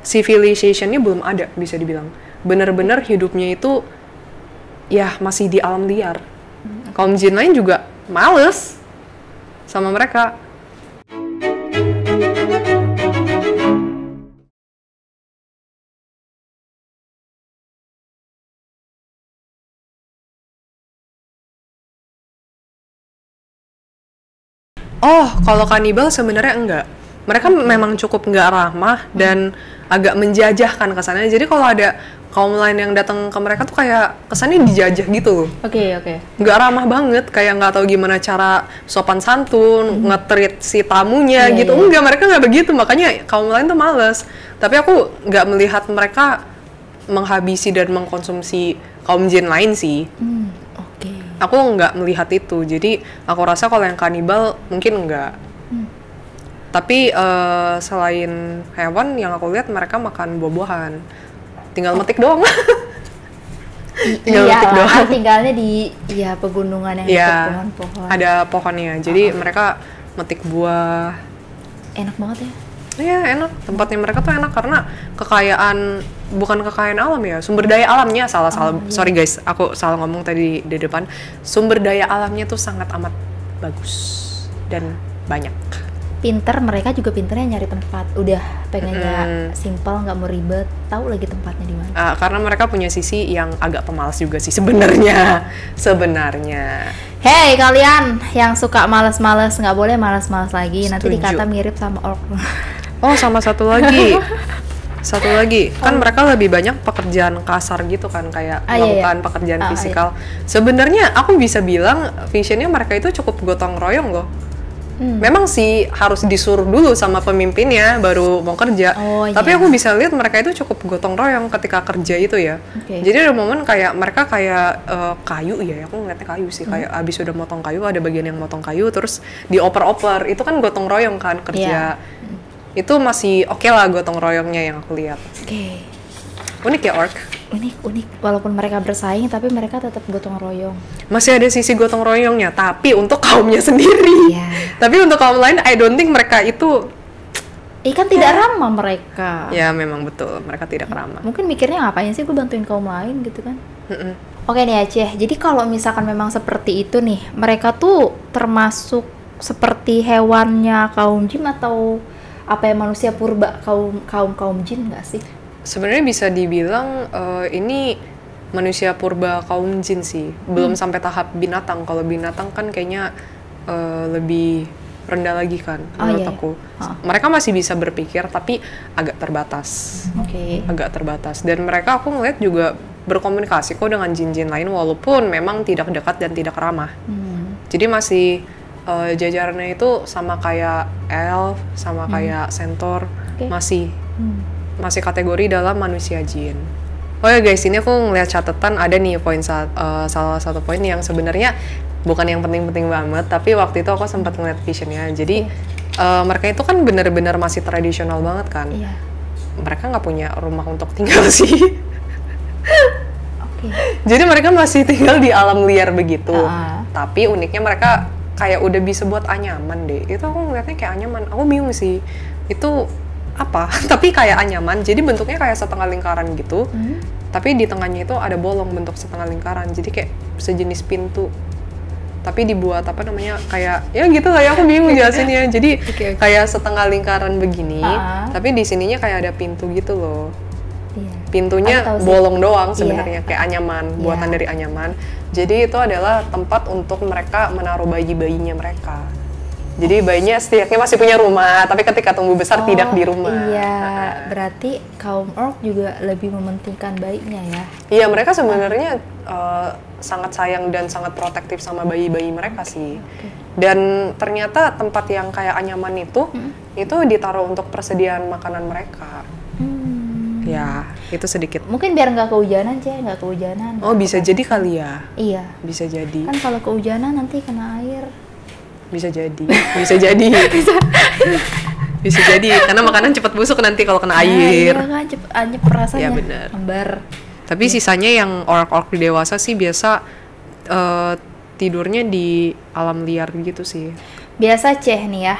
civilizationnya belum ada, bisa dibilang. Bener-bener hidupnya itu ya masih di alam liar. Kaum jin lain juga males sama mereka. Oh, kalau kanibal sebenarnya enggak. Mereka memang cukup nggak ramah dan agak menjajahkan kesannya. Jadi kalau ada kaum lain yang datang ke mereka tuh kayak kesannya dijajah gitu loh. Oke. Nggak ramah banget, kayak nggak tahu gimana cara sopan santun, nge-treat si tamunya Iya, gitu. iya. Enggak, mereka nggak begitu, makanya kaum lain tuh males. Tapi aku nggak melihat mereka menghabisi dan mengkonsumsi kaum jin lain sih. Oke. Aku nggak melihat itu, jadi aku rasa kalau yang kanibal mungkin enggak. Tapi selain hewan yang aku lihat mereka makan buah-buahan, tinggal metik doang. Tinggal metik doang. Kan tinggalnya di pegunungan yang dekat pohon-pohon. Ada pohonnya, jadi mereka metik buah. Enak banget ya. Iya enak, tempatnya mereka tuh enak karena bukan kekayaan alam ya, sumber daya alamnya sorry guys, aku salah ngomong tadi di depan. Sumber daya alamnya tuh sangat amat bagus dan banyak. Mereka juga pinternya nyari tempat. Udah pengennya simpel, nggak mau ribet, tahu lagi tempatnya di mana. Karena mereka punya sisi yang agak pemalas juga sih sebenarnya. Hey kalian yang suka males-males, nggak boleh males-males lagi. Nanti Setuju. dikata mirip sama orc. Oh, sama satu lagi. Kan mereka lebih banyak pekerjaan kasar gitu kan, kayak melakukan pekerjaan fisikal. Sebenarnya aku bisa bilang visionnya mereka itu cukup gotong royong loh. Memang sih harus disuruh dulu sama pemimpinnya baru mau kerja. Tapi aku bisa lihat mereka itu cukup gotong royong ketika kerja itu ya. Jadi ada momen kayak mereka kayak kayu ya, aku ngeliatnya kayu sih, kayak abis udah motong kayu, ada bagian yang motong kayu terus dioper-oper. Itu kan gotong royong kan kerja. Itu masih oke lah gotong royongnya yang aku lihat. Unik ya orc. Unik. Walaupun mereka bersaing, tapi mereka tetap gotong royong. Masih ada sisi gotong royongnya, tapi untuk kaumnya sendiri. Tapi untuk kaum lain, I don't think mereka itu. Kan tidak ramah mereka. Ya memang betul, mereka tidak ramah. Mungkin mikirnya ngapain sih gue bantuin kaum lain gitu kan. Oke nih Aceh, jadi kalau misalkan memang seperti itu nih, mereka tuh termasuk seperti hewannya kaum jin atau apa ya, manusia purba kaum jin nggak sih? Sebenarnya bisa dibilang ini manusia purba kaum jin sih, belum sampai tahap binatang. Kalau binatang kan kayaknya lebih rendah lagi kan menurut aku. Mereka masih bisa berpikir tapi agak terbatas. Agak terbatas. Dan mereka aku ngeliat juga berkomunikasi kok dengan jin-jin lain walaupun memang tidak dekat dan tidak ramah. Jadi masih jajarannya itu sama kayak elf, sama kayak centaur, masih kategori dalam manusia jin. Oh ya guys, ini aku ngeliat catatan ada nih salah satu poin yang sebenarnya bukan yang penting-penting banget, tapi waktu itu aku sempat ngeliat visionnya. Jadi mereka itu kan benar-benar masih tradisional banget kan. Mereka nggak punya rumah untuk tinggal sih. Jadi mereka masih tinggal di alam liar begitu. Tapi uniknya mereka kayak udah bisa buat anyaman deh. Itu aku ngeliatnya kayak anyaman. Aku bingung sih. Itu apa? Tapi kayak anyaman. Jadi bentuknya kayak setengah lingkaran gitu. Tapi di tengahnya itu ada bolong bentuk setengah lingkaran. Jadi kayak sejenis pintu. Tapi dibuat apa namanya? Kayak ya gitu lah ya, aku bingung jelasinnya. Jadi kayak setengah lingkaran begini. Tapi di sininya kayak ada pintu gitu loh. Pintunya bolong doang sebenarnya, kayak anyaman, buatan dari anyaman. Jadi itu adalah tempat untuk mereka menaruh bayi-bayinya mereka. Jadi bayinya setidaknya masih punya rumah, tapi ketika tumbuh besar tidak di rumah. Berarti kaum orc juga lebih mementingkan bayinya ya? Iya, mereka sebenarnya sangat sayang dan sangat protektif sama bayi-bayi mereka sih. Dan ternyata tempat yang kayak anyaman itu ditaruh untuk persediaan makanan mereka. Ya, itu sedikit. Mungkin biar nggak kehujanan, nggak kehujanan. Oh, bisa jadi kali ya? Iya. Bisa jadi. Kan kalau kehujanan nanti kena air. Bisa jadi. Bisa jadi, karena makanan cepat busuk nanti kalau kena air. Iya kan, cepet anyep rasanya. Ya benar. Hambar. Tapi sisanya yang orc-orc dewasa sih biasa tidurnya di alam liar gitu sih. Biasa nih ya.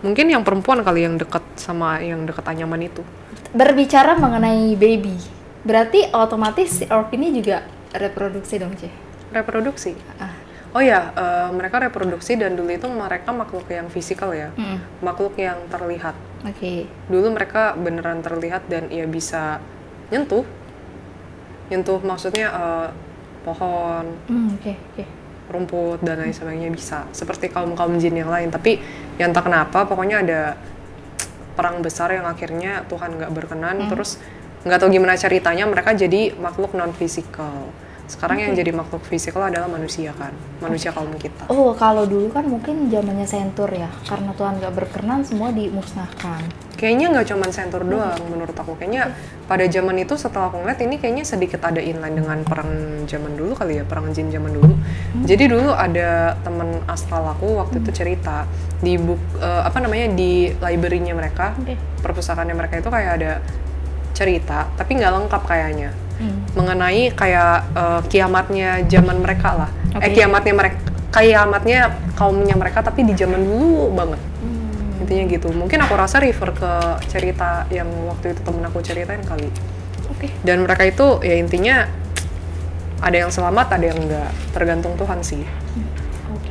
Mungkin yang perempuan kali yang dekat sama yang dekat anyaman itu. berbicara mengenai baby, berarti otomatis si orc ini juga reproduksi dong, Ceh? Reproduksi? Oh ya, mereka reproduksi dan dulu itu mereka makhluk yang fisikal ya, makhluk yang terlihat. Dulu mereka beneran terlihat dan ya bisa nyentuh maksudnya pohon, rumput dan lain sebagainya bisa. Seperti kaum jin yang lain, tapi yang entah kenapa pokoknya ada perang besar yang akhirnya Tuhan nggak berkenan, terus nggak tahu gimana ceritanya mereka jadi makhluk non fisikal. Sekarang yang jadi makhluk fisikal adalah manusia kan, manusia kaum kita. Oh, kalau dulu kan mungkin zamannya Centaur ya, karena Tuhan nggak berkenan semua dimusnahkan. Kayaknya nggak cuma Centaur doang menurut aku. Kayaknya pada zaman itu setelah aku ngeliat ini kayaknya sedikit ada inline dengan perang zaman dulu kali ya, perang jin zaman dulu. Jadi dulu ada teman astral aku waktu itu cerita di di library-nya mereka, perpustakaannya mereka itu kayak ada cerita, tapi nggak lengkap kayaknya. Mengenai kayak kiamatnya zaman mereka lah, kiamatnya kaumnya mereka tapi di zaman dulu banget. Intinya gitu. Mungkin aku rasa refer ke cerita yang waktu itu temen aku ceritain kali. Dan mereka itu ya intinya ada yang selamat, ada yang enggak, tergantung Tuhan sih.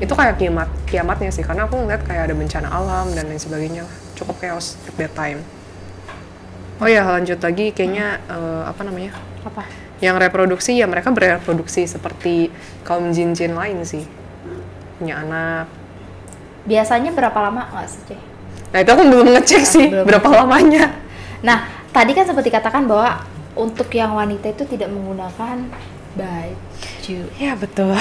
Itu kayak kiamatnya sih, karena aku ngeliat kayak ada bencana alam dan lain sebagainya, cukup chaos at that time. Oh ya, lanjut lagi kayaknya Apa? Yang reproduksi ya mereka bereproduksi seperti kaum jin-jin lain sih, punya anak. Biasanya berapa lama nggak sih, Ceh? Nah itu aku belum ngecek sih berapa lamanya. Nah tadi kan sempat dikatakan bahwa untuk yang wanita itu tidak menggunakan baju. Ya betul.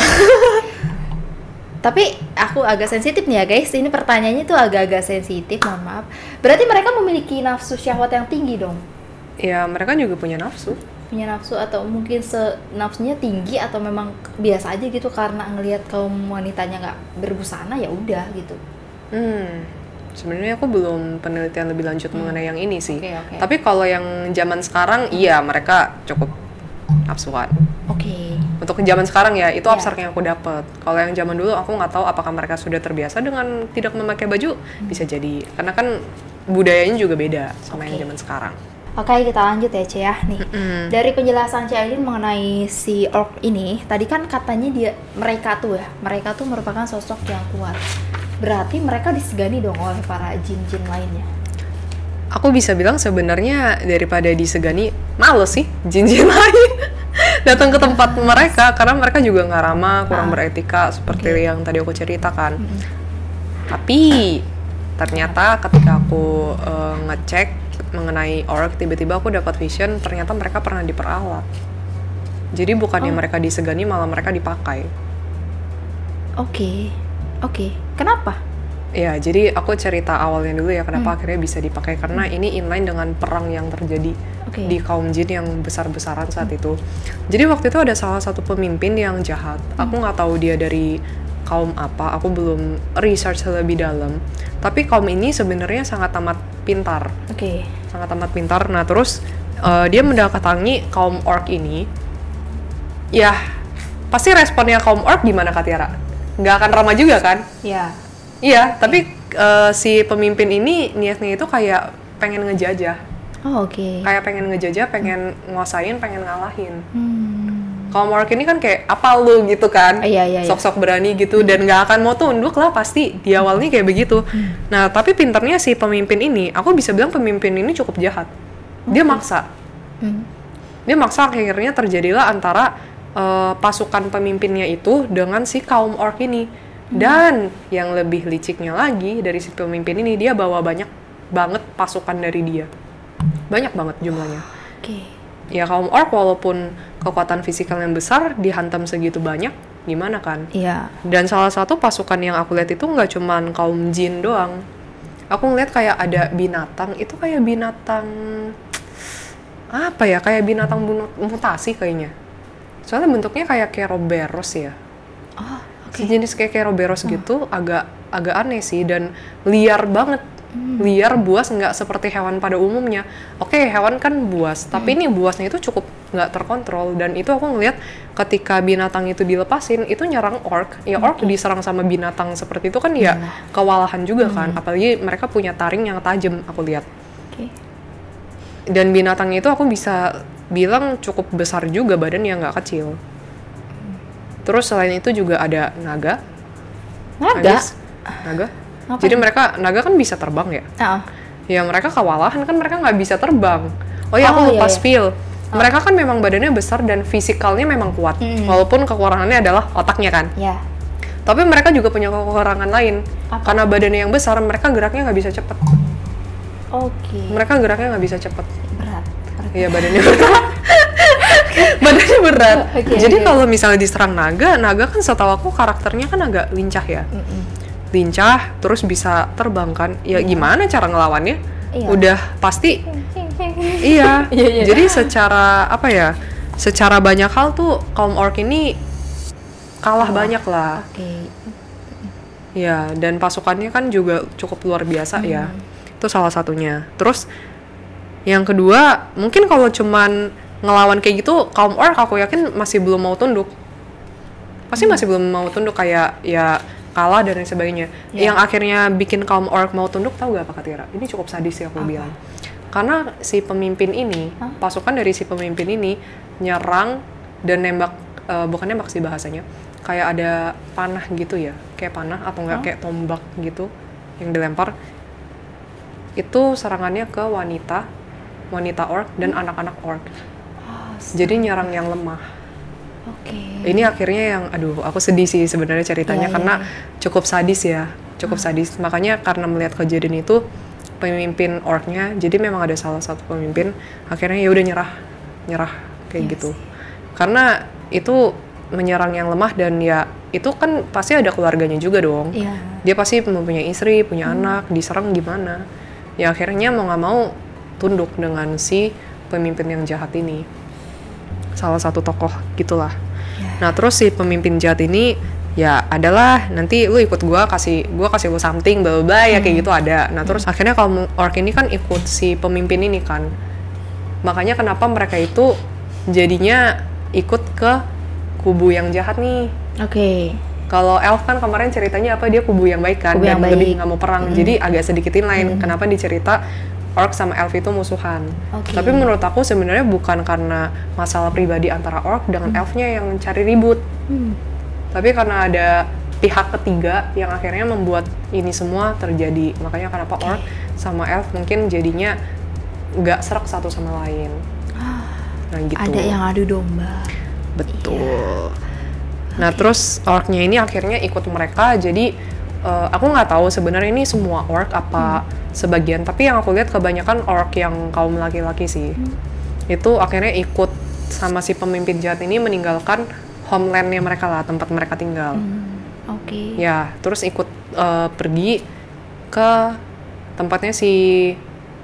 Tapi aku agak sensitif nih ya guys, ini pertanyaannya tuh agak-agak sensitif, mohon maaf. Berarti mereka memiliki nafsu syahwat yang tinggi dong? Ya mereka juga punya nafsu. Punya nafsu atau mungkin nafsunya tinggi atau memang biasa aja gitu karena ngelihat kaum wanitanya nggak berbusana ya udah gitu. Sebenarnya aku belum penelitian lebih lanjut mengenai yang ini sih. Tapi kalau yang zaman sekarang iya mereka cukup nafsuan. Untuk zaman sekarang ya itu abstrak yang aku dapat. Kalau yang zaman dulu aku nggak tahu apakah mereka sudah terbiasa dengan tidak memakai baju, bisa jadi. Karena kan budayanya juga beda sama yang zaman sekarang. Oke, kita lanjut ya, Ceh ya. Nih, dari penjelasan Ceh Aileen mengenai si orc ini, tadi kan katanya mereka tuh merupakan sosok yang kuat. Berarti mereka disegani dong oleh para jin-jin lainnya. Aku bisa bilang sebenarnya daripada disegani, males sih jin-jin lain datang ke tempat mereka karena mereka juga nggak ramah, kurang beretika seperti yang tadi aku ceritakan. Tapi ternyata ketika aku ngecek mengenai orc, tiba-tiba aku dapat vision ternyata mereka pernah diperalat. Jadi bukannya mereka disegani, malah mereka dipakai. Oke. Kenapa? Ya, jadi aku cerita awalnya dulu ya kenapa akhirnya bisa dipakai, karena ini inline dengan perang yang terjadi di kaum jin yang besar-besaran saat itu. Jadi waktu itu ada salah satu pemimpin yang jahat. Aku nggak tahu dia dari kaum apa, aku belum research lebih dalam. Tapi kaum ini sebenarnya sangat amat pintar. Sangat amat pintar. Nah, terus dia mendatangi kaum orc ini. Ya, pasti responnya kaum orc gimana, Kak Tiara? Nggak akan ramah juga kan? Iya, tapi si pemimpin ini niatnya itu kayak pengen ngejajah. Kayak pengen ngejajah, pengen nguasain, pengen ngalahin. Kaum orc ini kan kayak apa lu gitu kan, sok-sok berani gitu dan nggak akan mau tunduk lah pasti di awalnya kayak begitu. Nah tapi pinternya si pemimpin ini, aku bisa bilang pemimpin ini cukup jahat. Dia maksa, akhirnya terjadilah antara pasukan pemimpinnya itu dengan si kaum orc ini. Dan yang lebih liciknya lagi dari si pemimpin ini, dia bawa banyak banget pasukan dari dia, banyak banget jumlahnya. Ya kaum orc walaupun kekuatan fisikal yang besar dihantam segitu banyak, gimana kan? Dan salah satu pasukan yang aku lihat itu nggak cuman kaum jin doang. Aku ngeliat kayak ada binatang, itu kayak binatang apa ya? Kayak binatang mutasi kayaknya. Soalnya bentuknya kayak Keroberos ya. Sejenis kayak Keroberos gitu, agak aneh sih dan liar banget. Liar, buas, nggak seperti hewan pada umumnya. Hewan kan buas, tapi ini buasnya itu cukup nggak terkontrol. Dan itu aku ngeliat ketika binatang itu dilepasin, itu nyerang orc. Ya orc diserang sama binatang seperti itu kan ya kewalahan juga kan. Apalagi mereka punya taring yang tajam, aku lihat. Dan binatang itu aku bisa bilang cukup besar juga badannya, nggak kecil. Terus selain itu juga ada naga. Naga? Naga. Ngapain? Jadi naga kan bisa terbang ya? Ya mereka kewalahan kan, mereka nggak bisa terbang. Oh ya, aku lupa spill. Mereka kan memang badannya besar dan fisikalnya memang kuat. Walaupun kekurangannya adalah otaknya kan. Ya. Tapi mereka juga punya kekurangan lain. Karena badannya yang besar, mereka geraknya nggak bisa cepet. Mereka geraknya nggak bisa cepet. Berat. Iya, badannya berat. Badannya berat. Jadi kalau misalnya diserang naga kan setahu aku karakternya kan agak lincah ya. Lincah, terus bisa terbang kan. Ya gimana cara ngelawannya? Udah pasti. Iya. Jadi secara apa ya? Secara banyak hal tuh kaum orc ini kalah banyak lah. Ya, dan pasukannya kan juga cukup luar biasa ya. Itu salah satunya. Terus yang kedua, mungkin kalau cuman ngelawan kayak gitu, kaum orc aku yakin masih belum mau tunduk. Pasti masih belum mau tunduk, kayak ya kalah dan lain sebagainya. Yang akhirnya bikin kaum orc mau tunduk, tahu gak apa Kak Tira? Ini cukup sadis ya aku bilang. Karena si pemimpin ini, pasukan dari si pemimpin ini nyerang dan nembak, bukan nembak sih bahasanya, kayak ada panah gitu ya, kayak panah atau enggak kayak tombak gitu yang dilempar. Itu serangannya ke wanita orc dan anak-anak orc. Jadi nyerang yang lemah. Ini akhirnya yang, aduh, aku sedih sih sebenarnya ceritanya karena cukup sadis ya, cukup sadis. Makanya karena melihat kejadian itu, pemimpin orcnya, jadi memang ada salah satu pemimpin, akhirnya ya udah nyerah kayak gitu. Karena itu menyerang yang lemah dan ya itu kan pasti ada keluarganya juga dong. Dia pasti mempunyai istri, punya anak, diserang gimana? Ya akhirnya mau nggak mau tunduk dengan si pemimpin yang jahat ini. Salah satu tokoh gitulah. Nah terus si pemimpin jahat ini ya adalah nanti lu ikut gua kasih lu something bla bla ya kayak gitu ada. Nah terus akhirnya kaum orc ini kan ikut si pemimpin ini kan. Makanya kenapa mereka itu jadinya ikut ke kubu yang jahat nih. Kalau elf kan kemarin ceritanya apa, dia kubu yang baik kan, dan lebih nggak mau perang. Jadi agak sedikitin lain. Kenapa dicerita orc sama elf itu musuhan. Tapi menurut aku sebenarnya bukan karena masalah pribadi antara orc dengan elfnya yang cari ribut. Tapi karena ada pihak ketiga yang akhirnya membuat ini semua terjadi. Makanya kenapa orc sama elf mungkin jadinya nggak serak satu sama lain. Nah gitu. Ada yang adu domba. Betul. Nah terus orcnya ini akhirnya ikut mereka. Jadi aku nggak tahu sebenarnya ini semua orc apa sebagian. Tapi yang aku lihat kebanyakan orc yang kaum laki-laki sih. Itu akhirnya ikut sama si pemimpin jahat ini meninggalkan homelandnya mereka lah, tempat mereka tinggal. Ya terus ikut pergi ke tempatnya si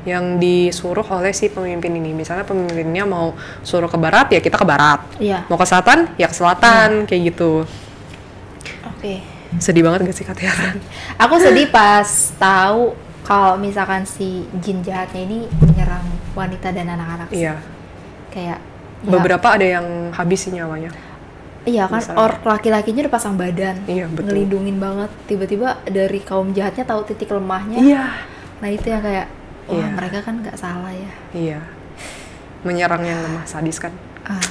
yang disuruh oleh si pemimpin ini. Misalnya pemimpinnya mau suruh ke barat, ya kita ke barat. Mau ke selatan, ya ke selatan, kayak gitu. Sedih banget gak sih Kak Tiara? Aku sedih pas tahu kalau misalkan si jin jahatnya ini menyerang wanita dan anak-anak. Kayak beberapa ada yang habis sih nyawanya. Iya kan, orc laki-lakinya udah pasang badan, ngelindungin banget. Tiba-tiba dari kaum jahatnya tahu titik lemahnya. Nah itu yang kayak, mereka kan nggak salah ya. Menyerang yang lemah, sadis kan?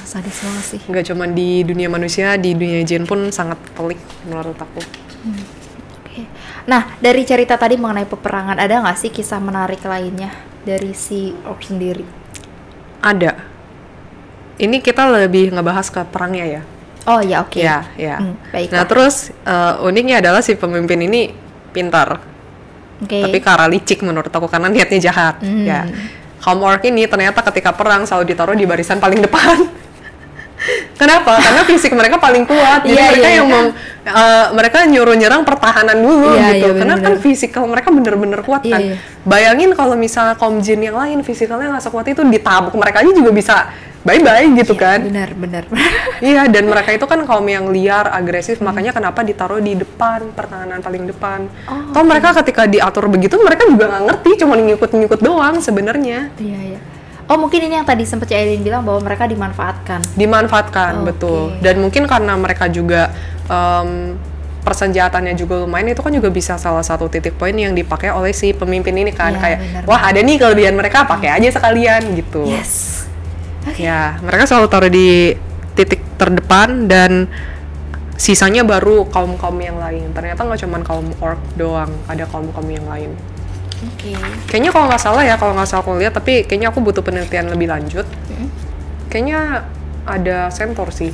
Sadis banget sih. Nggak cuma di dunia manusia, di dunia jin pun sangat pelik menurut aku. Nah dari cerita tadi mengenai peperangan, ada nggak sih kisah menarik lainnya dari si orc sendiri? Ada. Ini kita lebih ngebahas ke perangnya ya. Baiklah. Nah terus uniknya adalah si pemimpin ini pintar. Tapi karena licik menurut aku, karena niatnya jahat. Ya, kaum orc ini ternyata ketika perang selalu ditaruh di barisan paling depan. Kenapa? Karena fisik mereka paling kuat. Jadi mereka yang mereka nyuruh nyerang pertahanan dulu gitu. Karena kan fisikal mereka bener-bener kuat kan. Bayangin kalau misalnya kaum jin yang lain fisikalnya nggak sekuat itu, ditabuk mereka aja juga bisa bye-bye gitu kan. Benar. Iya, dan mereka itu kan kaum yang liar, agresif, makanya kenapa ditaruh di depan, pertahanan paling depan. Toh mereka ketika diatur begitu, mereka juga nggak ngerti, cuma ngikut-ngikut doang sebenarnya. Oh mungkin ini yang tadi sempat Aileen bilang bahwa mereka dimanfaatkan. Betul. Dan mungkin karena mereka juga persenjataannya juga lumayan, itu kan juga bisa salah satu titik poin yang dipakai oleh si pemimpin ini kan. Kayak bener. wah ada nih kelebihan mereka, pakai aja sekalian gitu. Yes. Ya mereka selalu taruh di titik terdepan dan sisanya baru kaum-kaum yang lain. Ternyata nggak cuma kaum orc doang, ada kaum-kaum yang lain. Kayaknya kalau nggak salah aku lihat, tapi kayaknya aku butuh penelitian lebih lanjut. Kayaknya ada centaur sih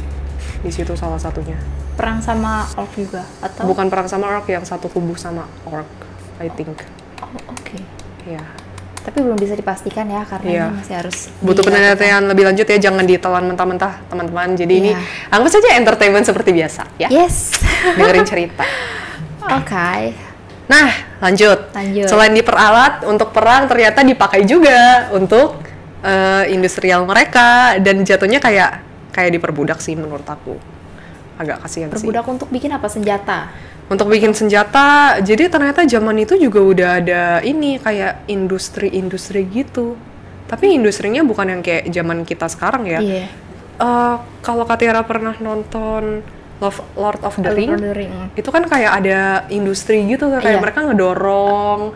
di situ salah satunya. Perang sama orc juga atau? Bukan perang sama orc, yang satu kubu sama orc, I think. Oke. Ya. Tapi belum bisa dipastikan ya, karena ini masih harus butuh penelitian lebih lanjut ya, jangan ditelan mentah-mentah teman-teman. Jadi ini anggap saja entertainment seperti biasa ya. Yes. Dengerin cerita. Oke. Nah, lanjut. Selain diperalat untuk perang, ternyata dipakai juga untuk industrial mereka, dan jatuhnya kayak diperbudak sih menurut aku. Agak kasihan sih. Perbudak untuk bikin apa? Senjata? Untuk bikin senjata. Jadi ternyata zaman itu juga udah ada ini kayak industri gitu. Tapi industrinya bukan yang kayak zaman kita sekarang ya. Kalau Kak Tiara pernah nonton Lord of the Ring, itu kan kayak ada industri gitu, kayak mereka ngedorong.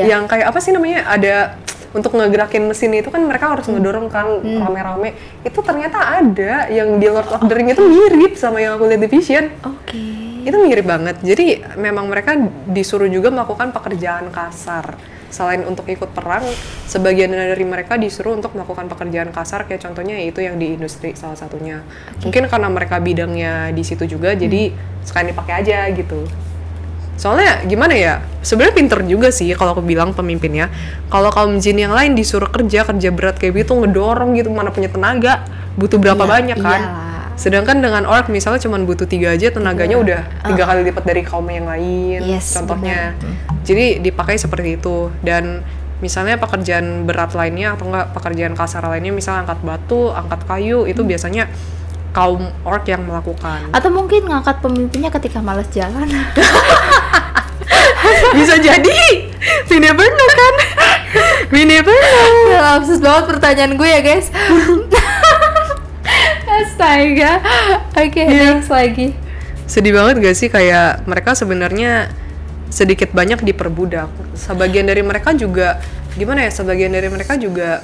Yang kayak apa sih namanya, ada untuk ngegerakin mesin itu kan mereka harus ngedorong kan rame-rame. Itu ternyata ada yang di Lord of the Ring itu mirip sama yang aku lihat di Vision. Itu mirip banget. Jadi memang mereka disuruh juga melakukan pekerjaan kasar. Selain untuk ikut perang, sebagian dari mereka disuruh untuk melakukan pekerjaan kasar, kayak contohnya itu yang di industri salah satunya. Mungkin karena mereka bidangnya di situ juga, jadi sekalian dipakai aja gitu. Soalnya gimana ya, sebenarnya pinter juga sih kalau aku bilang pemimpinnya. Kalau kaum jin yang lain disuruh kerja berat kayak gitu, ngedorong gitu, mana punya tenaga, butuh berapa banyak kan. Sedangkan dengan orc misalnya cuma butuh 3 aja, tenaganya udah 3 kali lipat dari kaum yang lain, contohnya. Jadi dipakai seperti itu. Dan misalnya pekerjaan berat lainnya atau enggak pekerjaan kasar lainnya, misalnya angkat batu, angkat kayu, itu biasanya kaum orc yang melakukan. Atau mungkin ngangkat pemimpinnya ketika malas jalan. Bisa jadi. We never know kan. We never know. Absurd banget pertanyaan gue ya guys. Astaga. Oke, next lagi. Sedih banget gak sih, kayak mereka sebenarnya sedikit banyak diperbudak. Sebagian dari mereka juga gimana ya, sebagian dari mereka juga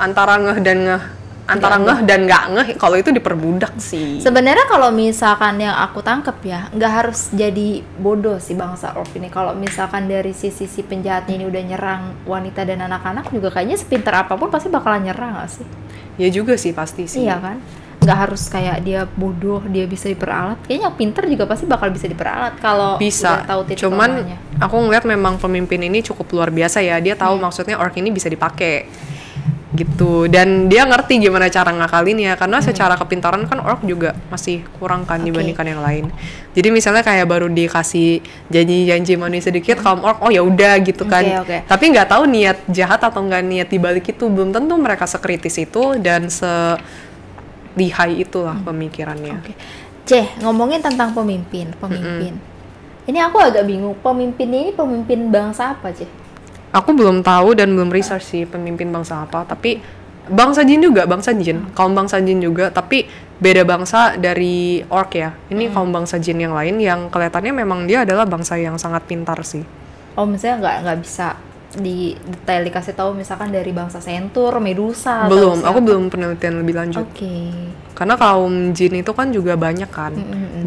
antara ngeh dan nggak ngeh kalau itu diperbudak sih. Sebenarnya kalau misalkan yang aku tangkep ya, nggak harus jadi bodoh sih bangsa orc ini. Kalau misalkan dari sisi penjahatnya ini udah nyerang wanita dan anak-anak, juga kayaknya sepintar apapun pasti bakalan nyerang nggak sih? Ya juga sih, pasti sih. Iya kan? Nggak harus kayak dia bodoh, dia bisa diperalat. Kayaknya yang pintar juga pasti bakal bisa diperalat kalau bisa. Udah tahu titik Cuman lemahnya. Aku ngeliat memang pemimpin ini cukup luar biasa ya. Dia tahu maksudnya orc ini bisa dipakai gitu, dan dia ngerti gimana cara ngakalinnya, karena secara kepintaran kan orc juga masih kurang kan dibandingkan yang lain. Jadi misalnya kayak baru dikasih janji-janji manis sedikit, kaum orc oh ya udah gitu kan. Tapi nggak tahu niat jahat atau nggak niat dibalik itu, belum tentu mereka sekritis itu dan selihai itulah pemikirannya. Ngomongin tentang pemimpin. Ini aku agak bingung, pemimpin ini pemimpin bangsa apa, Ceh? Aku belum tahu dan belum research sih pemimpin bangsa apa, tapi bangsa jin juga, kaum bangsa jin juga, tapi beda bangsa dari orc ya. Ini kaum bangsa jin yang lain yang kelihatannya memang dia adalah bangsa yang sangat pintar sih. Oh, misalnya nggak bisa di detail dikasih tahu misalkan dari bangsa Centaur, Medusa? Belum, aku belum penelitian lebih lanjut. Karena kaum jin itu kan juga banyak kan,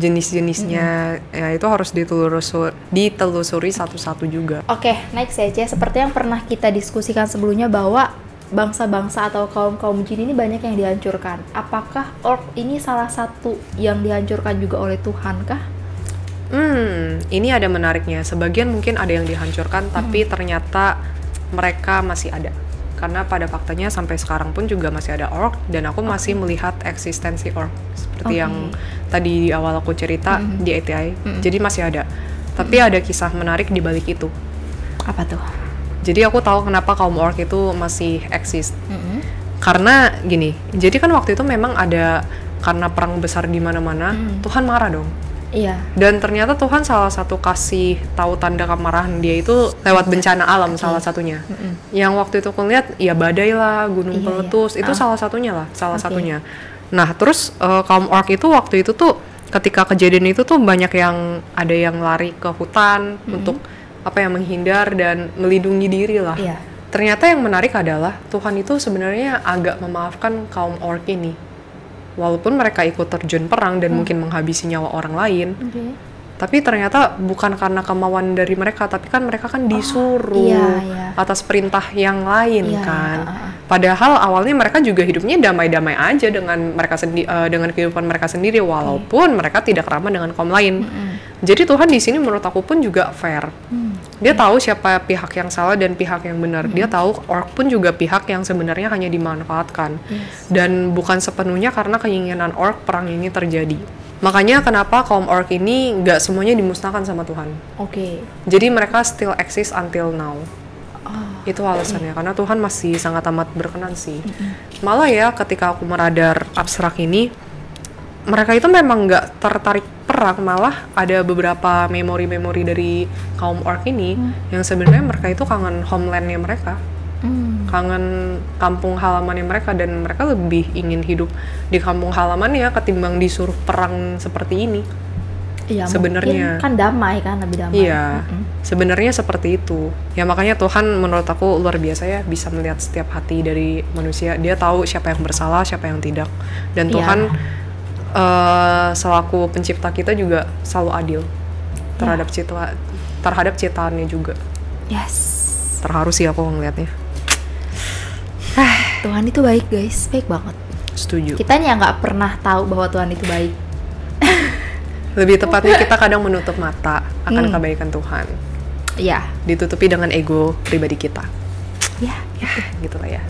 jenis-jenisnya, ya itu harus ditelusuri satu-satu juga. Next ya, Ceh. Seperti yang pernah kita diskusikan sebelumnya bahwa bangsa-bangsa atau kaum jin ini banyak yang dihancurkan. Apakah orc ini salah satu yang dihancurkan juga oleh Tuhan kah? Ini ada menariknya. Sebagian mungkin ada yang dihancurkan, tapi ternyata mereka masih ada. Karena pada faktanya sampai sekarang pun juga masih ada orc, dan aku masih melihat eksistensi orc seperti yang tadi di awal aku cerita di ATI. Jadi masih ada. Tapi ada kisah menarik di balik itu. Apa tuh? Jadi aku tahu kenapa kaum orc itu masih eksis. Karena gini, jadi kan waktu itu memang ada, karena perang besar di mana-mana, Tuhan marah dong. Iya. Dan ternyata Tuhan salah satu kasih tahu tanda kemarahan dia itu lewat bencana alam salah satunya. Yang waktu itu aku lihat ya badai lah, gunung meletus, itu salah satunya lah, satunya. Nah, terus kaum orc itu waktu itu tuh ketika kejadian itu tuh banyak yang ada yang lari ke hutan untuk apa ya, menghindar dan melindungi diri lah. Ternyata yang menarik adalah Tuhan itu sebenarnya agak memaafkan kaum orc ini. Walaupun mereka ikut terjun perang dan mungkin menghabisi nyawa orang lain, tapi ternyata bukan karena kemauan dari mereka, tapi kan mereka kan disuruh atas perintah yang lain kan. Padahal awalnya mereka juga hidupnya damai-damai aja dengan mereka dengan kehidupan mereka sendiri, walaupun mereka tidak ramah dengan kaum lain. Jadi Tuhan di sini menurut aku pun juga fair. Dia tahu siapa pihak yang salah dan pihak yang benar. Dia tahu orc pun juga pihak yang sebenarnya hanya dimanfaatkan. Dan bukan sepenuhnya karena keinginan orc perang ini terjadi. Makanya kenapa kaum orc ini nggak semuanya dimusnahkan sama Tuhan. Jadi mereka still exist until now. Itu alasannya, karena Tuhan masih sangat amat berkenan sih. Malah ya ketika aku meradar abstrak ini, mereka itu memang nggak tertarik perang, malah ada beberapa memori-memori dari kaum orc ini yang sebenarnya mereka itu kangen homelandnya mereka, kangen kampung halamannya mereka, dan mereka lebih ingin hidup di kampung halamannya ketimbang disuruh perang seperti ini. Sebenarnya kan damai kan, lebih damai. Sebenarnya seperti itu. Ya makanya Tuhan menurut aku luar biasa ya, bisa melihat setiap hati dari manusia. Dia tahu siapa yang bersalah, siapa yang tidak. Dan Tuhan selaku pencipta kita juga selalu adil terhadap ciptaannya juga. Terharu sih aku ngeliatnya. Tuhan itu baik guys, baik banget. Setuju. Kita yang nggak pernah tahu bahwa Tuhan itu baik. Lebih tepatnya kita kadang menutup mata akan kebaikan Tuhan. Ditutupi dengan ego pribadi kita. Gitulah ya.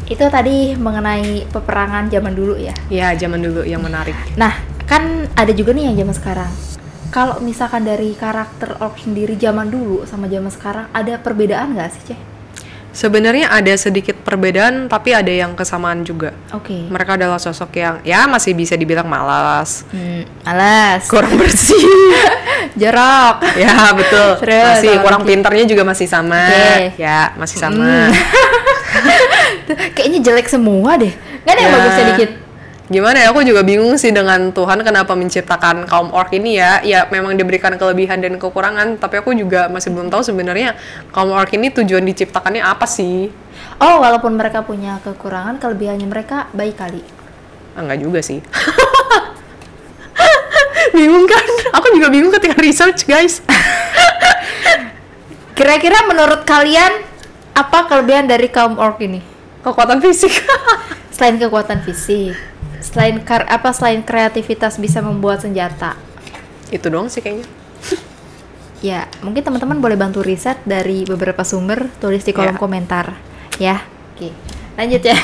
Itu tadi mengenai peperangan zaman dulu ya. Zaman dulu yang menarik. Nah, kan ada juga nih yang zaman sekarang. Kalau misalkan dari karakter orc sendiri zaman dulu sama zaman sekarang, ada perbedaan nggak sih, Ceh? Sebenarnya ada sedikit perbedaan, tapi ada yang kesamaan juga. Mereka adalah sosok yang ya masih bisa dibilang malas, kurang bersih, jorok. Ya betul. Masih kurang pintarnya juga masih sama. Ya masih sama. Kayaknya jelek semua deh. Gak ada yang bagusnya dikit. Gimana ya, aku juga bingung sih dengan Tuhan kenapa menciptakan kaum orc ini ya. Ya memang diberikan kelebihan dan kekurangan, tapi aku juga masih belum tahu sebenarnya kaum orc ini tujuan diciptakannya apa sih. Walaupun mereka punya kekurangan, kelebihannya mereka baik kali. Enggak juga sih. Bingung kan? Aku juga bingung ketika research guys. Kira-kira menurut kalian apa kelebihan dari kaum orc ini? Kekuatan fisik. Selain kekuatan fisik, selain kreativitas bisa membuat senjata. Itu doang sih kayaknya. Ya, mungkin teman-teman boleh bantu riset dari beberapa sumber, tulis di kolom komentar. Ya. Lanjut ya.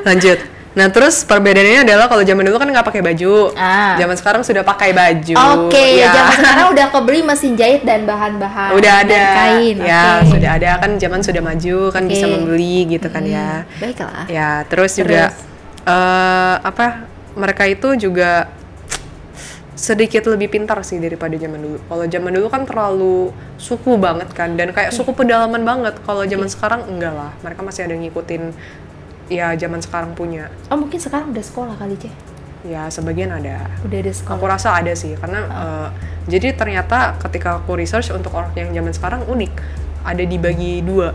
Lanjut. Nah terus perbedaannya adalah kalau zaman dulu kan nggak pakai baju, zaman sekarang sudah pakai baju. Zaman sekarang udah kebeli mesin jahit dan bahan-bahan udah ada kain. Sudah ada kan, zaman sudah maju kan, bisa membeli gitu kan ya. Baiklah. Ya terus juga mereka itu juga sedikit lebih pintar sih daripada zaman dulu. Kalau zaman dulu kan terlalu suku banget kan, dan kayak suku pedalaman banget. Kalau zaman sekarang enggak lah, mereka masih ada ngikutin ya zaman sekarang punya. Mungkin sekarang udah sekolah kali, Ceh. Ya sebagian ada. Udah ada sekolah. Aku rasa ada sih, karena jadi ternyata ketika aku research untuk orang yang zaman sekarang unik, ada dibagi dua.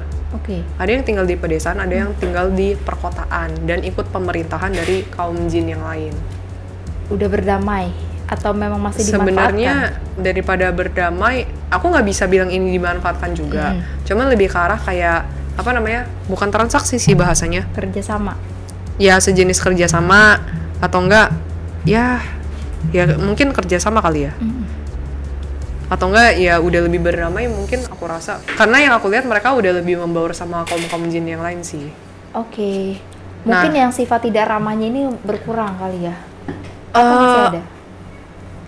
Ada yang tinggal di pedesaan, ada yang tinggal di perkotaan dan ikut pemerintahan dari kaum jin yang lain. Udah berdamai atau memang masih dimanfaatkan? Sebenarnya daripada berdamai, aku nggak bisa bilang ini dimanfaatkan juga. Cuman lebih ke arah kayak bukan transaksi sih bahasanya, kerjasama ya, sejenis kerjasama atau enggak ya mungkin kerjasama kali ya. Atau enggak ya udah lebih berdamai mungkin, aku rasa, karena yang aku lihat mereka udah lebih membaur sama kaum jin yang lain sih. Mungkin yang sifat tidak ramahnya ini berkurang kali ya. Masih ada?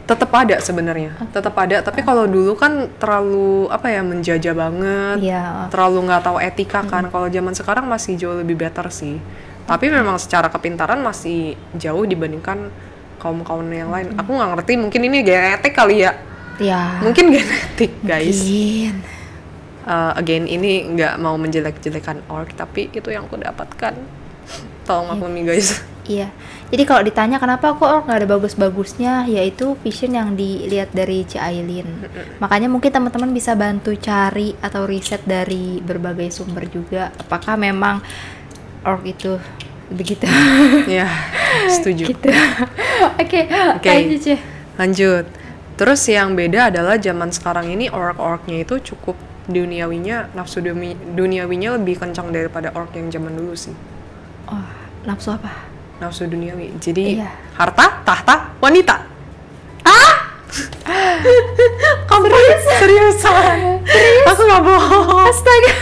Tetap ada sebenarnya, tetap ada. Tapi kalau dulu kan terlalu menjajah banget, terlalu nggak tahu etika kan. Kalau zaman sekarang masih jauh lebih better sih. Tapi memang secara kepintaran masih jauh dibandingkan kaum yang lain. Aku nggak ngerti, mungkin ini genetik kali ya. Mungkin genetik guys. Again ini nggak mau menjelek-jelekan orc, tapi itu yang aku dapatkan. Tolong maklumi guys. Iya. Jadi kalau ditanya kenapa kok orc nggak ada bagus-bagusnya, yaitu vision yang dilihat dari Ci Ailin. Makanya mungkin teman-teman bisa bantu cari atau riset dari berbagai sumber juga. Apakah memang orc itu begitu? Ya, setuju. Gitu. Oke. Lanjut. Terus yang beda adalah zaman sekarang ini orc-orcnya itu cukup duniawinya, nafsu duniawinya lebih kencang daripada orc yang zaman dulu sih. Oh, nafsu apa? Nafsu duniawi. Jadi harta, tahta, wanita. Kamu seriusan? Aku nggak bohong. Astaga.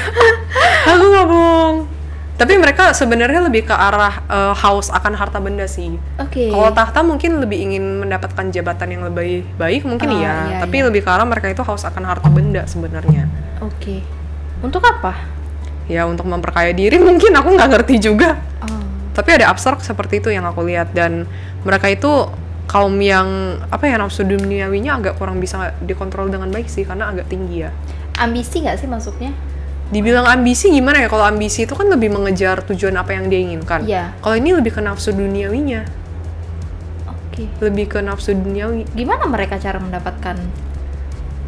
Aku nggak bohong. Tapi mereka sebenarnya lebih ke arah haus akan harta benda sih. Oke. Kalau tahta mungkin lebih ingin mendapatkan jabatan yang lebih baik mungkin iya. Tapi lebih ke arah mereka itu haus akan harta benda sebenarnya. Oke. Untuk apa? Ya untuk memperkaya diri mungkin, aku nggak ngerti juga. Oh. Tapi ada abstrak seperti itu yang aku lihat, dan mereka itu kaum yang nafsu duniawinya agak kurang bisa dikontrol dengan baik sih, karena agak tinggi ya. Ambisi nggak sih masuknya? Dibilang ambisi gimana ya? Kalau ambisi itu kan lebih mengejar tujuan apa yang dia inginkan. Iya. Kalau ini lebih ke nafsu duniawinya. Oke. Lebih ke nafsu duniawi. Gimana mereka cara mendapatkan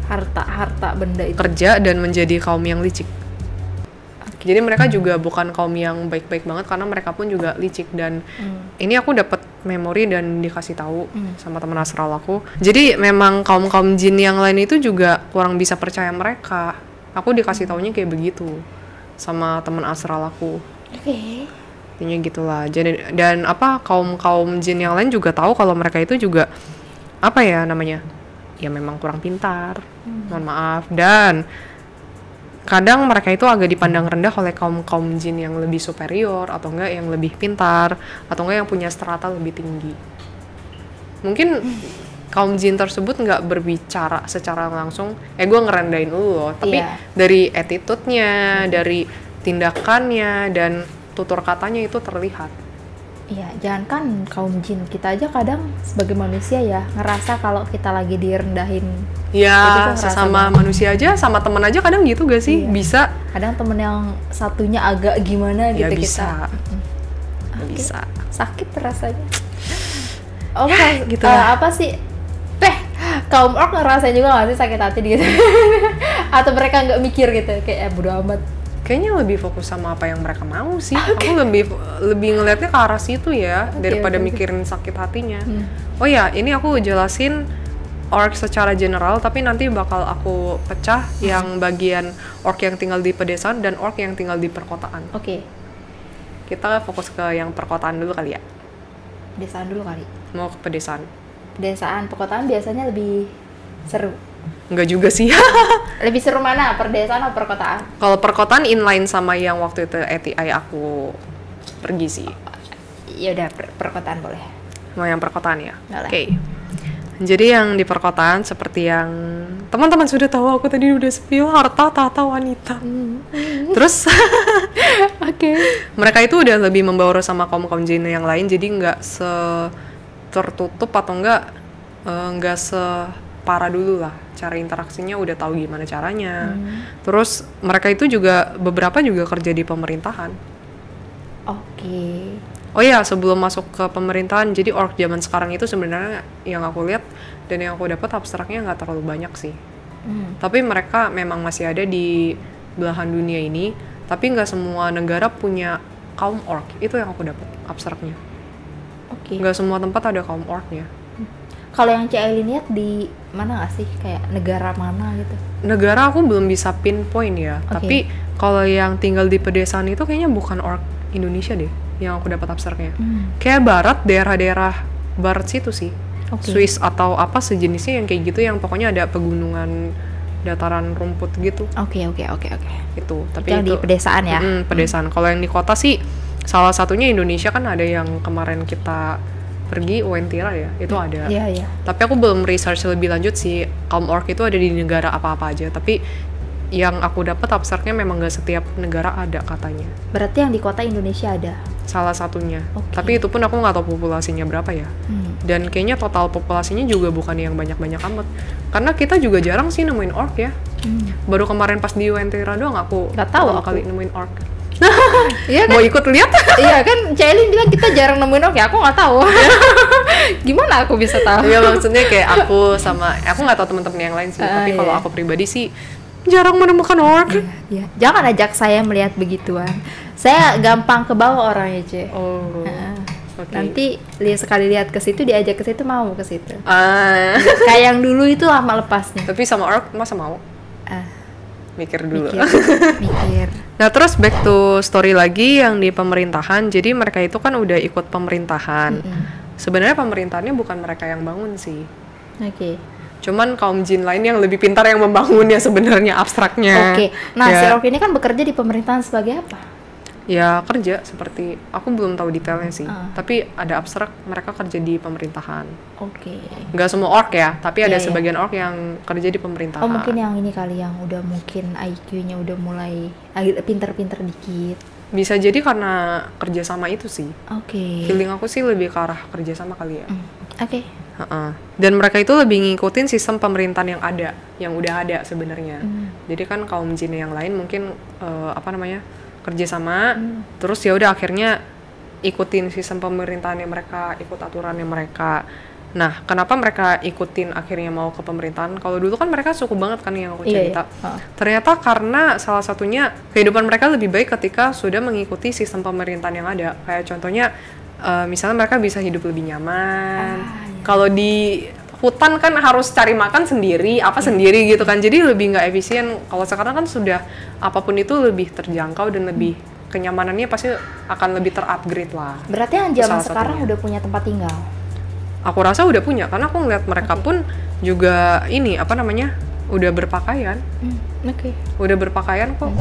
harta benda itu? Kerja dan menjadi kaum yang licik. Jadi mereka juga bukan kaum yang baik-baik banget, karena mereka pun juga licik. Dan ini aku dapat memori dan dikasih tahu sama teman astral aku. Jadi memang kaum jin yang lain itu juga kurang bisa percaya mereka. Aku dikasih taunya kayak begitu sama teman astral aku. Oke. Intinya gitulah. Jadi dan kaum jin yang lain juga tahu kalau mereka itu juga ya memang kurang pintar. Mohon maaf. Dan kadang mereka itu agak dipandang rendah oleh kaum jin yang lebih superior, atau enggak yang lebih pintar, atau enggak yang punya strata lebih tinggi. Mungkin kaum jin tersebut nggak berbicara secara langsung, gue ngerendahin lu loh, tapi dari attitude-nya, dari tindakannya, dan tutur katanya itu terlihat. Iya, jangankan kaum jin, kita aja kadang sebagai manusia ya ngerasa kalau kita lagi direndahin. Ya, sesama manusia aja, sama temen aja kadang gitu gak sih? Iya. Bisa. Kadang temen yang satunya agak gimana gitu ya, bisa. kita. Bisa. Sakit rasanya. Oke, gitu apa sih? Kaum orc ngerasain juga gak sih sakit hati gitu? Atau mereka nggak mikir gitu, kayak bodo amat? Kayaknya lebih fokus sama apa yang mereka mau sih. Aku lebih ngelihatnya ke arah situ ya, daripada mikirin sakit hatinya. Oh ya, ini aku jelasin orc secara general, tapi nanti bakal aku pecah yang bagian orc yang tinggal di pedesaan dan orc yang tinggal di perkotaan. Oke. Kita fokus ke yang perkotaan dulu kali ya. Pedesaan dulu kali. Mau ke pedesaan. Pedesaan, perkotaan biasanya lebih seru. Enggak juga sih. Lebih seru mana? Perdesaan atau perkotaan? Kalau perkotaan inline sama yang waktu itu ATI aku pergi sih. Ya udah perkotaan boleh. Mau yang perkotaan ya? Oke. Jadi yang di perkotaan seperti yang teman-teman sudah tahu, aku tadi udah spill harta, tahta, wanita. Terus mereka itu udah lebih membaur sama kaum jin yang lain, jadi nggak tertutup atau nggak separah dulu lah. Cara interaksinya udah tahu gimana caranya. Terus mereka itu juga beberapa juga kerja di pemerintahan. Oke. Oh iya, sebelum masuk ke pemerintahan, jadi orc zaman sekarang itu sebenarnya yang aku lihat dan yang aku dapat abstraknya nggak terlalu banyak sih. Tapi mereka memang masih ada di belahan dunia ini, tapi nggak semua negara punya kaum orc. Itu yang aku dapat abstraknya. Oke. Nggak semua tempat ada kaum orcnya. Kalau yang Ci Ailin lihat di mana nggak sih, kayak negara mana gitu? Negara aku belum bisa pinpoint ya. Tapi kalau yang tinggal di pedesaan itu kayaknya bukan orc Indonesia deh, yang aku dapat abstraknya. Kayak barat, daerah-daerirah barat situ sih. Swiss atau apa sejenisnya yang kayak gitu, yang pokoknya ada pegunungan, dataran rumput gitu. Oke. Itu. Tapi yang itu di pedesaan ya. Pedesaan. Kalau yang di kota sih salah satunya Indonesia kan ada yang kemarin kita pergi Uentira ya, itu ada. Iya. Tapi aku belum research lebih lanjut sih kaum orc itu ada di negara apa-apa aja. Tapi yang aku dapat abstraknya memang gak setiap negara ada katanya. Berarti yang di kota Indonesia ada? Salah satunya. Tapi itu pun aku nggak tahu populasinya berapa ya. Dan kayaknya total populasinya juga bukan yang banyak-banyak amat. Karena kita juga jarang sih nemuin orc ya. Baru kemarin pas di Uentira doang aku nggak tahu kali nemuin orc. Iya kan? Mau ikut lihat? Iya kan, Cailin bilang kita jarang nemuin ork ya, aku nggak tahu. Gimana aku bisa tahu? Iya, maksudnya kayak aku nggak tahu teman-teman yang lain sih, tapi kalau iya. aku pribadi sih jarang menemukan ork. Iya. Jangan ajak saya melihat begituan. Saya gampang kebawa orangnya, Ce. Oh. Okay. Nanti sekali lihat ke situ, diajak ke situ, mau ke situ. Kayak yang dulu itu lama lepasnya. Tapi sama ork masa mau? Mikir dulu. Mikir. Nah, terus back to story lagi yang di pemerintahan. Jadi mereka itu kan udah ikut pemerintahan. Sebenarnya pemerintahannya bukan mereka yang bangun sih. Oke. Cuman kaum jin lain yang lebih pintar yang membangunnya sebenarnya, abstraknya. Oke. Nah, si ork ini kan bekerja di pemerintahan sebagai apa? Ya kerja seperti, aku belum tahu detailnya sih. Tapi ada abstrak mereka kerja di pemerintahan. Oke. Nggak semua ork ya, tapi ada sebagian ork yang kerja di pemerintahan. Oh, mungkin yang ini kali, yang udah mungkin IQ-nya udah mulai pinter-pinter dikit. Bisa jadi karena kerja sama itu sih. Oke. Feeling aku sih lebih ke arah kerja sama kali ya. Oke. Dan mereka itu lebih ngikutin sistem pemerintahan yang udah ada sebenarnya. Jadi kan kaum jin yang lain mungkin kerja sama, terus ya udah akhirnya ikutin sistem pemerintahannya mereka, ikut aturannya mereka. Nah, kenapa mereka ikutin akhirnya mau ke pemerintahan? Kalau dulu kan mereka suku banget kan yang aku cerita. Ternyata karena salah satunya kehidupan mereka lebih baik ketika sudah mengikuti sistem pemerintahan yang ada. Kayak contohnya, misalnya mereka bisa hidup lebih nyaman. Kalau di hutan kan harus cari makan sendiri, sendiri gitu kan. Jadi lebih nggak efisien. Kalau sekarang kan sudah apapun itu lebih terjangkau dan lebih kenyamanannya pasti akan lebih terupgrade lah. Berarti yang zaman sekarang udah punya tempat tinggal? Aku rasa udah punya, karena aku ngeliat mereka pun juga udah berpakaian. Udah berpakaian kok.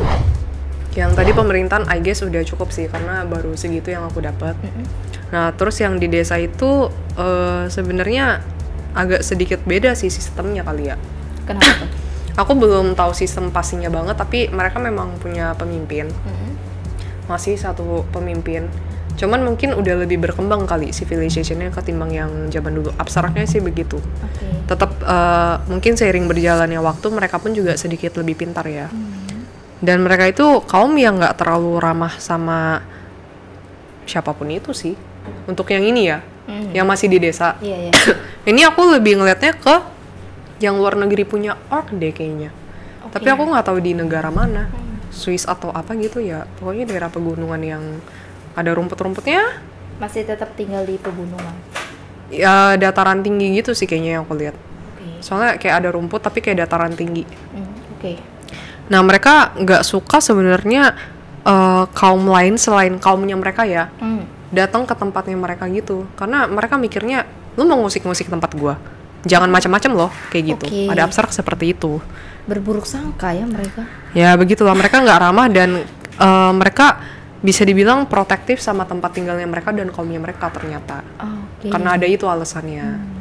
Yang tadi pemerintahan I guess udah cukup sih, karena baru segitu yang aku dapat. Nah, terus yang di desa itu sebenarnya agak sedikit beda sih sistemnya kali ya. Kenapa tuh? Aku belum tahu sistem pastinya banget, tapi mereka memang punya pemimpin. Masih satu pemimpin. Cuman mungkin udah lebih berkembang kali civilization-nya ketimbang yang zaman dulu. Abstraknya sih begitu. Tetap mungkin seiring berjalannya waktu mereka pun juga sedikit lebih pintar ya. Dan mereka itu kaum yang nggak terlalu ramah sama siapapun itu sih. Untuk yang ini ya, yang masih di desa. Ini aku lebih ngelihatnya ke yang luar negeri punya ork deh kayaknya. Tapi aku nggak tahu di negara mana, Swiss atau apa gitu ya. Pokoknya daerah pegunungan yang ada rumput-rumputnya. Masih tetap tinggal di pegunungan? Ya dataran tinggi gitu sih kayaknya yang aku lihat. Soalnya kayak ada rumput tapi kayak dataran tinggi. Nah, mereka nggak suka sebenarnya kaum lain selain kaumnya mereka ya. Datang ke tempatnya mereka gitu, karena mereka mikirnya lu mau ngusik-ngusik tempat gua, jangan macam-macam loh kayak gitu. Ada abstrak seperti itu. Berburuk sangka ya mereka. Ya begitulah, mereka nggak ramah dan mereka bisa dibilang protektif sama tempat tinggalnya mereka dan kaumnya mereka ternyata. Karena ada itu alasannya.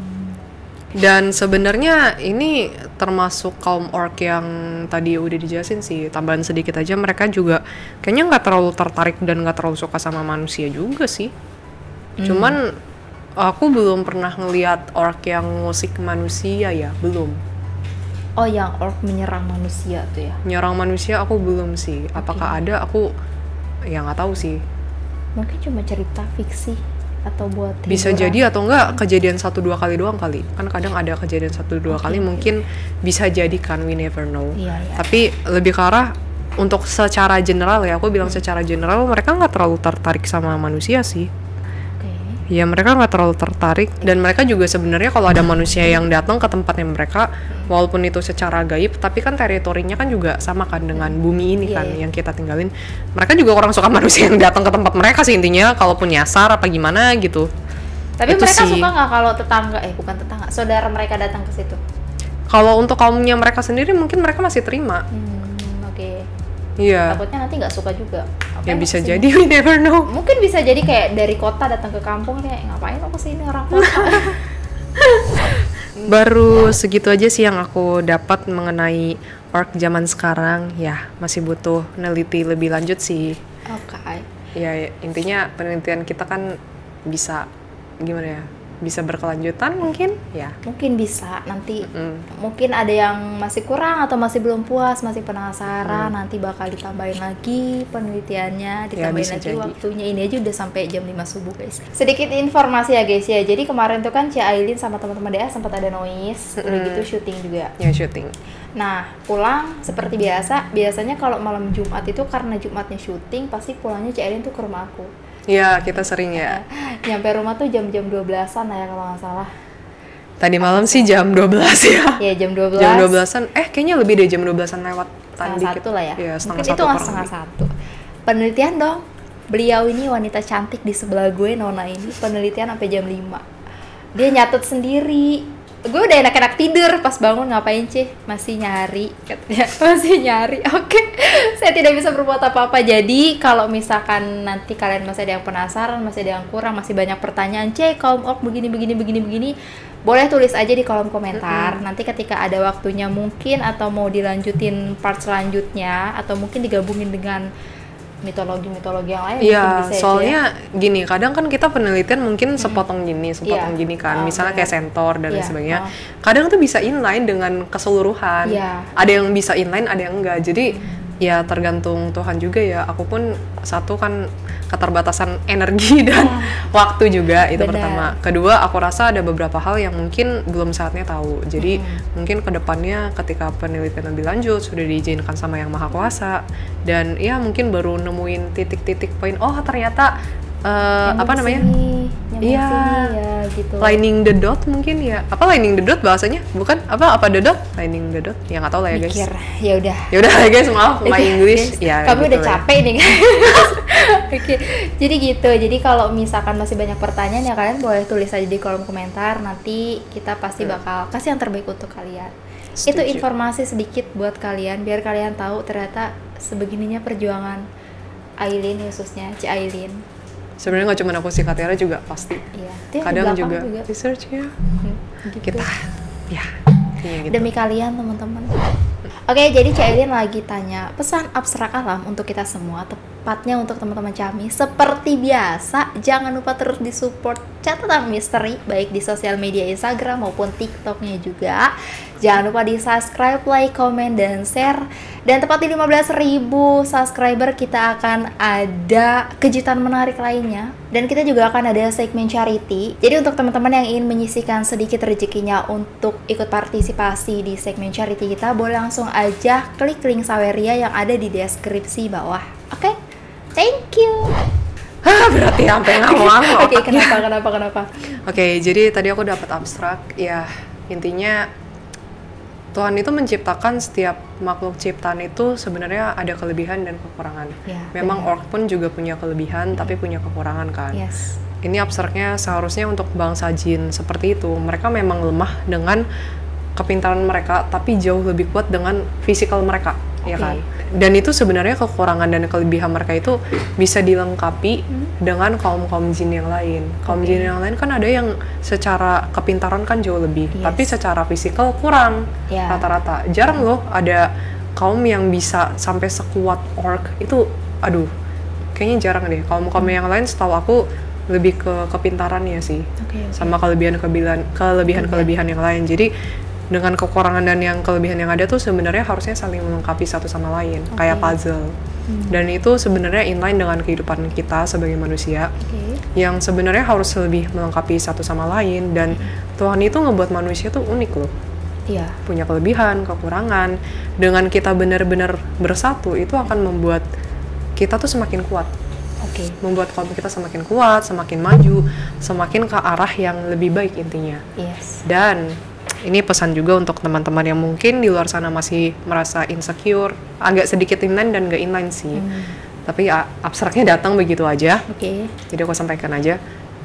Dan sebenarnya ini termasuk kaum ork yang tadi udah dijelasin sih. Tambahan sedikit aja, mereka juga kayaknya nggak terlalu tertarik dan nggak terlalu suka sama manusia juga sih. Cuman aku belum pernah ngelihat ork yang ngusik manusia ya, belum. Oh, yang ork menyerang manusia tuh ya? Nyerang manusia aku belum sih. Apakah ada? Aku ya nggak tahu sih. Mungkin cuma cerita fiksi atau buat hiburan. Bisa jadi atau enggak kejadian 1-2 kali doang kali. Kan kadang ada kejadian 1-2 kali, mungkin bisa jadi kan, we never know. Tapi lebih ke arah untuk secara general ya, aku bilang secara general mereka nggak terlalu tertarik sama manusia sih. Ya mereka nggak terlalu tertarik, dan mereka juga sebenarnya kalau ada manusia yang datang ke tempatnya mereka, walaupun itu secara gaib, tapi kan teritorinya kan juga sama kan dengan bumi ini kan yang kita tinggalin. Mereka juga kurang suka manusia yang datang ke tempat mereka sih intinya, kalaupun nyasar apa gimana gitu. Tapi itu mereka sih suka nggak kalau bukan tetangga, saudara mereka datang ke situ? Kalau untuk kaumnya mereka sendiri mungkin mereka masih terima. Iya. Takutnya nanti nggak suka juga. Ya bisa jadi, we never know. Mungkin bisa jadi kayak dari kota datang ke kampung, kayak ngapain lo kesini orang kota. Baru segitu aja sih yang aku dapat mengenai ork zaman sekarang. Ya masih butuh neliti lebih lanjut sih. Ya intinya penelitian kita kan bisa gimana ya, bisa berkelanjutan mungkin ya. Mungkin bisa nanti mungkin ada yang masih kurang atau masih belum puas, masih penasaran, nanti bakal ditambahin lagi penelitiannya, ditambahin lagi jadi. Waktunya. Ini aja udah sampai jam 5 subuh guys. Sedikit informasi ya guys ya, jadi kemarin tuh kan Ci Ailin sama teman-teman DA sempat ada noise, udah gitu syuting juga. Ya syuting. Nah pulang seperti biasanya kalau malam Jumat itu karena Jumatnya syuting, pasti pulangnya Ci Ailin tuh ke rumah aku. Iya, kita sering ya. Nyampe rumah tuh jam-jam 12-an ya kalau nggak salah. Tadi malam sih jam 12 ya. Iya, jam 12. Jam 12-an, kayaknya lebih deh jam 12-an lewat tadi setengah 1 lah ya. Iya, mungkin itu nggak setengah 1. Penelitian dong. Beliau ini wanita cantik di sebelah gue, Nona ini, penelitian sampai jam 5. Dia nyatet sendiri. Gue udah enak-enak tidur, pas bangun ngapain Cih? Masih nyari, katanya. Masih nyari. Oke. Saya tidak bisa berbuat apa-apa. Jadi kalau misalkan nanti kalian masih ada yang penasaran, masih ada yang kurang, masih banyak pertanyaan, Cih, kaum ork begini, boleh tulis aja di kolom komentar. Nanti ketika ada waktunya mungkin, atau mau dilanjutin part selanjutnya, atau mungkin digabungin dengan mitologi yang lain. Iya, soalnya gini, kadang kan kita penelitian mungkin sepotong gini kan, misalnya kayak Centaur dan lain sebagainya. Kadang tuh bisa inline dengan keseluruhan. Ada yang bisa inline, ada yang enggak. Jadi ya tergantung Tuhan juga ya. Aku pun satu kan keterbatasan energi dan waktu juga, itu pertama. Kedua, aku rasa ada beberapa hal yang mungkin belum saatnya tahu. Jadi mungkin kedepannya ketika penelitian lebih lanjut sudah diizinkan sama Yang Maha Kuasa, dan ya mungkin baru nemuin titik-titik poin, oh ternyata apa namanya? Iya, gitu. Lining the dot mungkin ya. Apa lining the dot bahasanya? Bukan apa the dot? Lining the dot. Ya nggak tahu lah ya guys. Ya udah. Ya udah guys, maaf my English. Ya. Kami udah capek nih guys. Oke. Jadi gitu. Jadi kalau misalkan masih banyak pertanyaan ya kalian boleh tulis aja di kolom komentar. Nanti kita pasti bakal kasih yang terbaik untuk kalian. Setuju. Itu informasi sedikit buat kalian biar kalian tahu ternyata sebegininya perjuangan Ailin, khususnya Ci Ailin. Sebenarnya nggak cuma aku sih, Katera juga pasti. Iya. Kadang juga research ya. Gitu. Kita ya. Gitu. Demi kalian teman-teman. Oke, jadi Ci Ailin lagi tanya pesan abstrak alam untuk kita semua, tepatnya untuk teman-teman Cami. Seperti biasa, jangan lupa terus disupport catatan misteri baik di sosial media Instagram maupun TikToknya juga. Jangan lupa di subscribe, like, komen, dan share. Dan tepat di 15.000 subscriber kita akan ada kejutan menarik lainnya. Dan kita juga akan ada segmen charity. Jadi untuk teman-teman yang ingin menyisihkan sedikit rezekinya untuk ikut partisipasi di segmen charity kita, boleh langsung aja klik link Saweria yang ada di deskripsi bawah. Oke? Thank you! Berarti sampai ngomong. Oke, kenapa? Oke, jadi tadi aku dapat abstrak. Ya, intinya Tuhan itu menciptakan setiap makhluk ciptaan itu sebenarnya ada kelebihan dan kekurangan. Memang ork pun juga punya kelebihan, tapi punya kekurangan kan. Ini abstraknya seharusnya untuk bangsa jin seperti itu. Mereka memang lemah dengan kepintaran mereka, tapi jauh lebih kuat dengan fisikal mereka, ya kan? Dan itu sebenarnya kekurangan dan kelebihan mereka itu bisa dilengkapi dengan kaum jin yang lain. Kaum jin yang lain kan ada yang secara kepintaran kan jauh lebih, tapi secara fisikal kurang rata-rata. Jarang loh ada kaum yang bisa sampai sekuat orc itu. Aduh, kayaknya jarang deh. Kaum yang lain setahu aku lebih ke kepintarannya sih, sama kelebihan yang lain. Jadi dengan kekurangan dan yang kelebihan yang ada tuh sebenarnya harusnya saling melengkapi satu sama lain, kayak puzzle. Dan itu sebenarnya inline dengan kehidupan kita sebagai manusia, yang sebenarnya harus lebih melengkapi satu sama lain. Dan Tuhan itu ngebuat manusia tuh unik loh, punya kelebihan, kekurangan. Dengan kita benar-benar bersatu, itu akan membuat kita tuh semakin kuat. Membuat kaum kita semakin kuat, semakin maju, semakin ke arah yang lebih baik intinya. Dan ini pesan juga untuk teman-teman yang mungkin di luar sana masih merasa insecure, agak sedikit inline dan gak inline sih. Tapi ya, abstraknya datang begitu aja. Jadi aku sampaikan aja,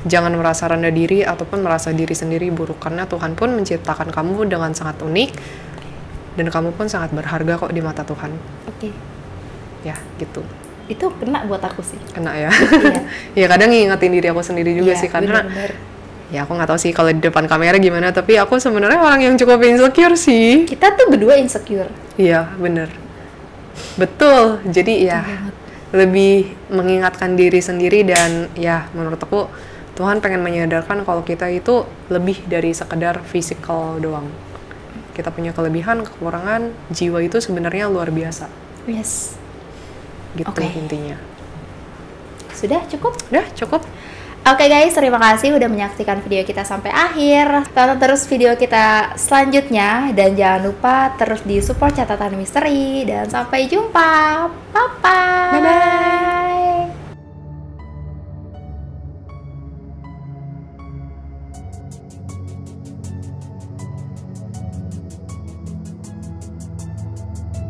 jangan merasa rendah diri ataupun merasa diri sendiri buruk, karena Tuhan pun menciptakan kamu dengan sangat unik, dan kamu pun sangat berharga kok di mata Tuhan. Ya, gitu. Itu kena buat aku sih. Kena ya. Ya kadang ngingetin diri aku sendiri juga sih, karena ya aku nggak tahu sih kalau di depan kamera gimana, tapi aku sebenarnya orang yang cukup insecure sih. Kita tuh berdua insecure. Iya, bener. Betul. Jadi ya lebih mengingatkan diri sendiri, dan ya menurut aku Tuhan pengen menyadarkan kalau kita itu lebih dari sekedar physical doang. Kita punya kelebihan, kekurangan, jiwa itu sebenarnya luar biasa. Yes. Gitu intinya. Sudah cukup? Udah cukup. Oke guys, terima kasih udah menyaksikan video kita sampai akhir. Tonton terus video kita selanjutnya dan jangan lupa terus di support catatan misteri dan sampai jumpa. Bye bye.